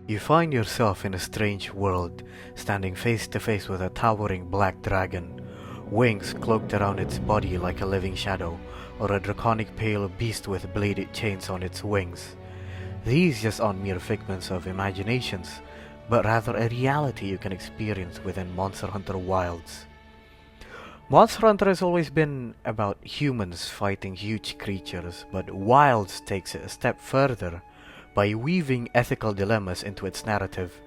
You find yourself in a strange world, standing face to face with a towering black dragon, wings cloaked around its body like a living shadow, or a draconic pale beast with bladed chains on its wings. These just aren't mere figments of imaginations, but rather a reality you can experience within Monster Hunter Wilds. Monster Hunter has always been about humans fighting huge creatures, but Wilds takes it a step further by weaving ethical dilemmas into its narrative.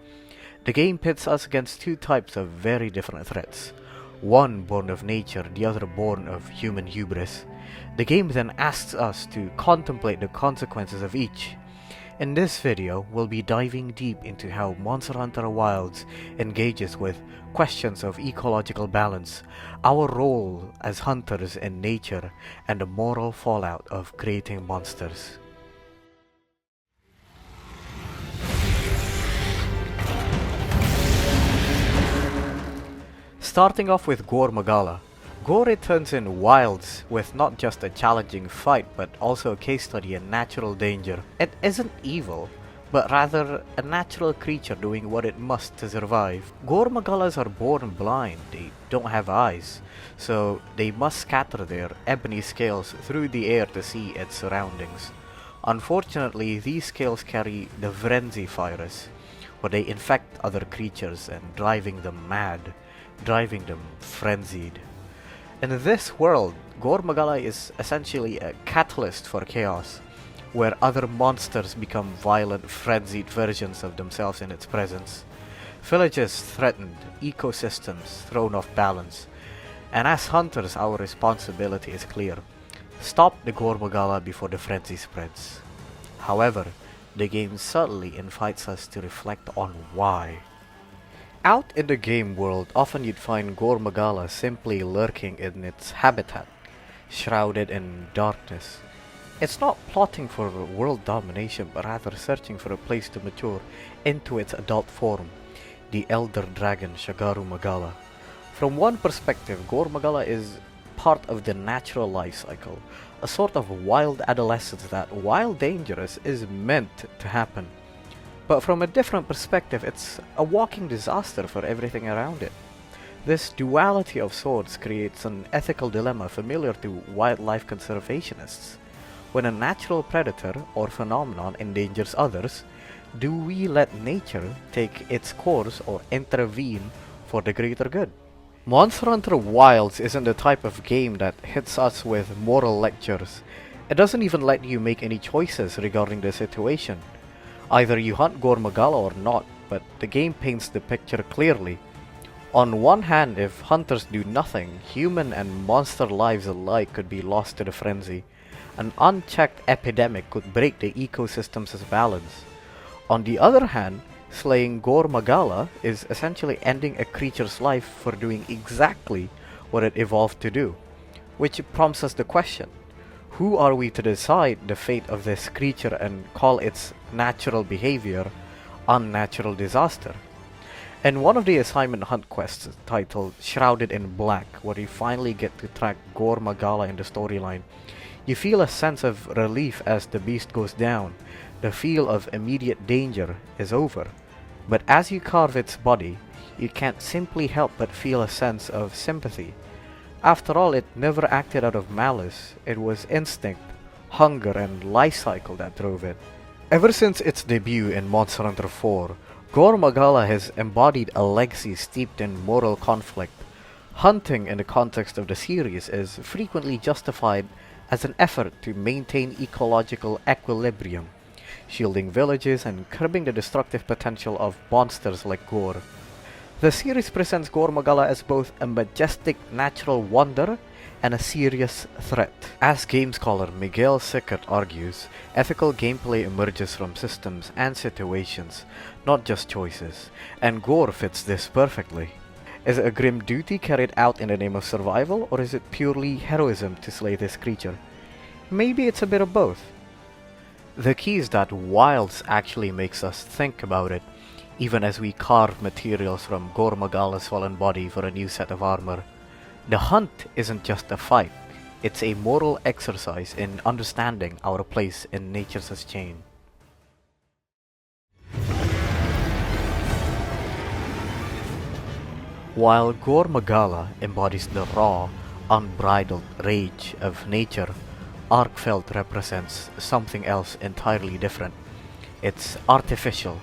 The game pits us against two types of very different threats, one born of nature, the other born of human hubris. The game then asks us to contemplate the consequences of each. In this video, we'll be diving deep into how Monster Hunter Wilds engages with questions of ecological balance, our role as hunters in nature, and the moral fallout of creating monsters. Starting off with Gore Magala. Gore returns in Wilds with not just a challenging fight but also a case study in natural danger. It isn't evil, but rather a natural creature doing what it must to survive. Gore Magalas are born blind, they don't have eyes, so they must scatter their ebony scales through the air to see its surroundings. Unfortunately, these scales carry the Frenzy virus, where they infect other creatures and driving them mad, driving them frenzied. In this world, Gore Magala is essentially a catalyst for chaos, where other monsters become violent, frenzied versions of themselves in its presence. Villages threatened, ecosystems thrown off balance, and as hunters our responsibility is clear. Stop the Gore Magala before the frenzy spreads. However, the game subtly invites us to reflect on why. Out in the game world, often you'd find Gore Magala simply lurking in its habitat, shrouded in darkness. It's not plotting for world domination, but rather searching for a place to mature into its adult form, the elder dragon Shagaru Magala. From one perspective, Gore Magala is part of the natural life cycle, a sort of wild adolescence that, while dangerous, is meant to happen. But from a different perspective, it's a walking disaster for everything around it. This duality of sorts creates an ethical dilemma familiar to wildlife conservationists. When a natural predator or phenomenon endangers others, do we let nature take its course or intervene for the greater good? Monster Hunter Wilds isn't the type of game that hits us with moral lectures. It doesn't even let you make any choices regarding the situation. Either you hunt Gore Magala or not, but the game paints the picture clearly. On one hand, if hunters do nothing, human and monster lives alike could be lost to the frenzy. An unchecked epidemic could break the ecosystem's balance. On the other hand, slaying Gore Magala is essentially ending a creature's life for doing exactly what it evolved to do. Which prompts us the question, who are we to decide the fate of this creature and call its natural behavior unnatural disaster? In one of the assignment hunt quests titled Shrouded in Black, where you finally get to track Gore Magala in the storyline, you feel a sense of relief as the beast goes down. The feel of immediate danger is over. But as you carve its body, you can't simply help but feel a sense of sympathy. After all, it never acted out of malice. It was instinct, hunger, and life cycle that drove it. Ever since its debut in Monster Hunter 4, Gore Magala has embodied a legacy steeped in moral conflict. Hunting in the context of the series is frequently justified as an effort to maintain ecological equilibrium, shielding villages and curbing the destructive potential of monsters like Gore. The series presents Gore Magala as both a majestic natural wonder and a serious threat. As game scholar Miguel Sickert argues, ethical gameplay emerges from systems and situations, not just choices, and Gore fits this perfectly. Is it a grim duty carried out in the name of survival, or is it purely heroism to slay this creature? Maybe it's a bit of both. The key is that Wilds actually makes us think about it, even as we carve materials from Gore Magala's fallen body for a new set of armor. The hunt isn't just a fight, it's a moral exercise in understanding our place in nature's chain. While Gore Magala embodies the raw, unbridled rage of nature, Arkfeld represents something else entirely different. It's artificial,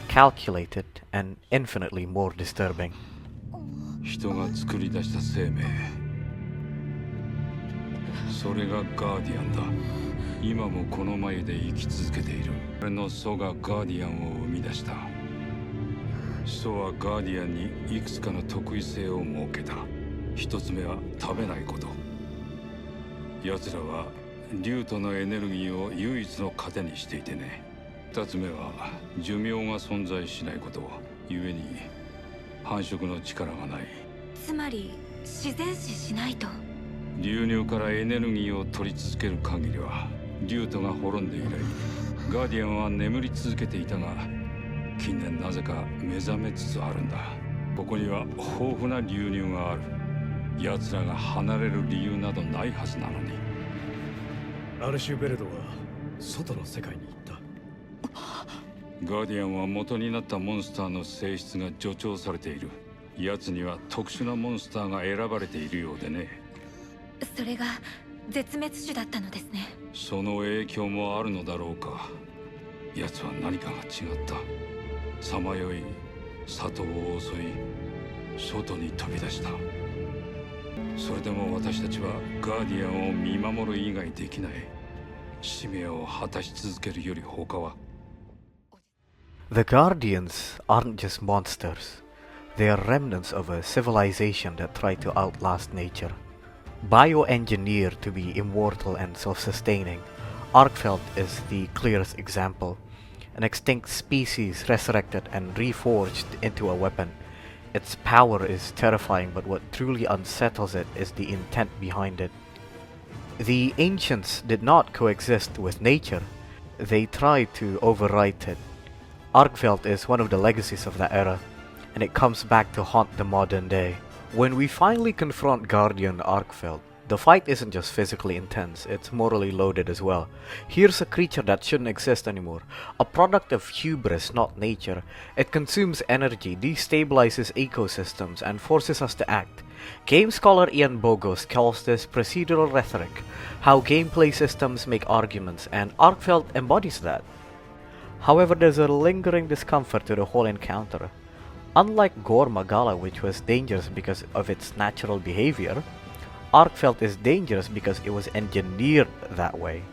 calculated, and infinitely more disturbing. 人が作り出した生命、それがガーディアンだ。今もこの眉で生き続けている。俺の祖がガーディアンを生み出した。祖はガーディアンにいくつかの特異性を設けた。一つ目は食べないこと。奴らは竜とのエネルギーを唯一の糧にしていてね。二つ目は寿命が存在しないこと。故に繁殖の力がない。つまり自然死しないと。流入からエネルギーを取り続ける限りは竜とが滅んで以来ガーディアンは眠り続けていたが近年なぜか目覚めつつあるんだ。ここには豊富な流入がある。奴らが離れる理由などないはずなのに。アルシュベルドは外の世界に行った。ガーディアンは元になったモンスターの性質が助長されている。奴には特殊なモンスターが選ばれているようでね。それが絶滅種だったのですね。その影響もあるのだろうか。奴は何かが違った。さまよい里を襲い外に飛び出した。それでも私たちはガーディアンを見守る以外できない。使命を果たし続けるより他は。 The Guardians aren't just monsters. They are remnants of a civilization that tried to outlast nature. Bioengineered to be immortal and self-sustaining, Arkfeld is the clearest example. An extinct species resurrected and reforged into a weapon. Its power is terrifying, but what truly unsettles it is the intent behind it. The ancients did not coexist with nature. They tried to overwrite it. Arkfeld is one of the legacies of that era, and it comes back to haunt the modern day. When we finally confront Guardian Arkfeld, the fight isn't just physically intense, it's morally loaded as well. Here's a creature that shouldn't exist anymore, a product of hubris, not nature. It consumes energy, destabilizes ecosystems, and forces us to act. Game scholar Ian Bogost calls this procedural rhetoric, how gameplay systems make arguments, and Arkfeld embodies that. However, there's a lingering discomfort to the whole encounter. Unlike Gore Magala, which was dangerous because of its natural behavior, Arkfeld is dangerous because it was engineered that way.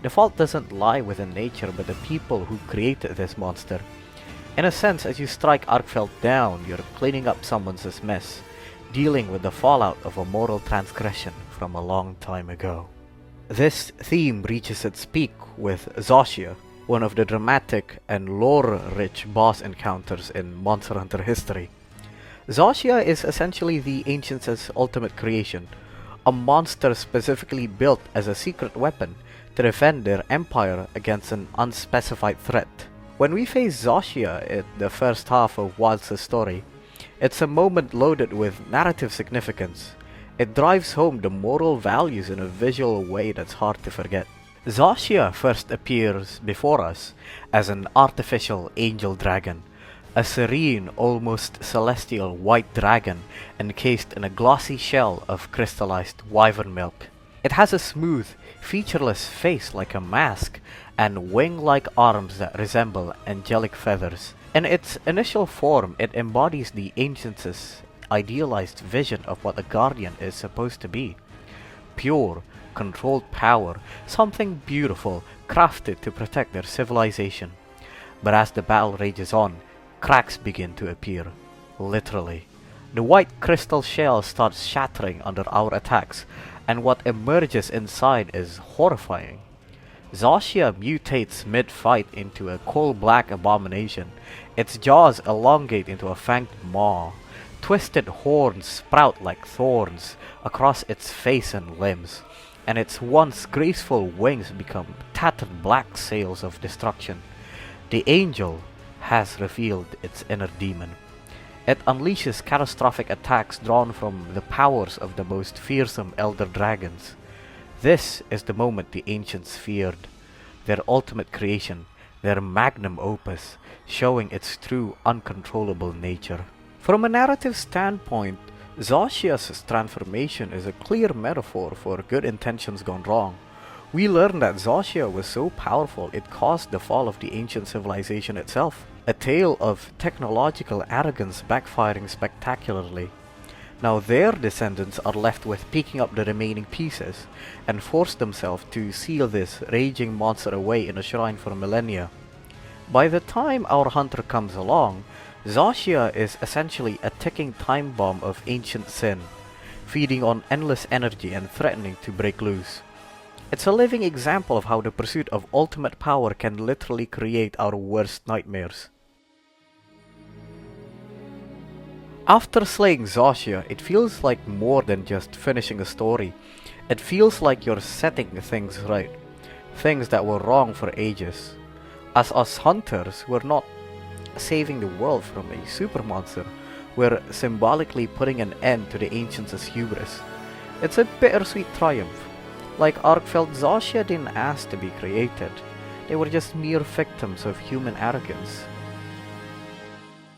The fault doesn't lie within nature, but the people who created this monster. In a sense, as you strike Arkfeld down, you're cleaning up someone's mess, dealing with the fallout of a moral transgression from a long time ago. This theme reaches its peak with Zoshia, one of the dramatic and lore-rich boss encounters in Monster Hunter history. Zoshia is essentially the Ancients' ultimate creation, a monster specifically built as a secret weapon to defend their empire against an unspecified threat. When we face Zoshia in the first half of Wilds' story, it's a moment loaded with narrative significance. It drives home the moral values in a visual way that's hard to forget. Zoshia first appears before us as an artificial angel dragon, a serene, almost celestial white dragon encased in a glossy shell of crystallized wyvern milk. It has a smooth, featureless face like a mask and wing-like arms that resemble angelic feathers. In its initial form, it embodies the Ancients' idealized vision of what a guardian is supposed to be. Pure, controlled power, something beautiful, crafted to protect their civilization. But as the battle rages on, cracks begin to appear. Literally. The white crystal shell starts shattering under our attacks, and what emerges inside is horrifying. Zoshia mutates mid-fight into a coal-black abomination. Its jaws elongate into a fanged maw. Twisted horns sprout like thorns across its face and limbs, and its once graceful wings become tattered black sails of destruction. The angel has revealed its inner demon. It unleashes catastrophic attacks drawn from the powers of the most fearsome elder dragons. This is the moment the ancients feared, their ultimate creation, their magnum opus, showing its true uncontrollable nature. From a narrative standpoint, Zoshia's transformation is a clear metaphor for good intentions gone wrong. We learn that Zoshia was so powerful it caused the fall of the ancient civilization itself, a tale of technological arrogance backfiring spectacularly. Now their descendants are left with picking up the remaining pieces and force themselves to seal this raging monster away in a shrine for millennia. By the time our hunter comes along, Zoshia is essentially a ticking time bomb of ancient sin, feeding on endless energy and threatening to break loose. It's a living example of how the pursuit of ultimate power can literally create our worst nightmares. After slaying Zoshia, it feels like more than just finishing a story. It feels like you're setting things right, things that were wrong for ages. As us hunters, we're not saving the world from a super monster, we're symbolically putting an end to the ancients' hubris. It's a bittersweet triumph. Like Arkfeld, Zoshia didn't ask to be created. They were just mere victims of human arrogance.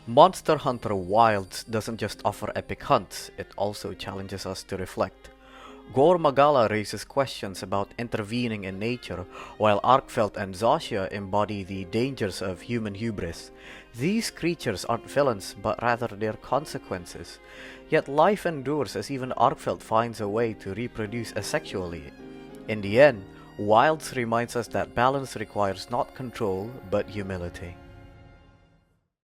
Monster Hunter Wilds doesn't just offer epic hunts, it also challenges us to reflect. Gore Magala raises questions about intervening in nature, while Arkfeld and Zoshia embody the dangers of human hubris. These creatures aren't villains, but rather their consequences. Yet life endures as even Arkfeld finds a way to reproduce asexually. In the end, Wilds reminds us that balance requires not control, but humility.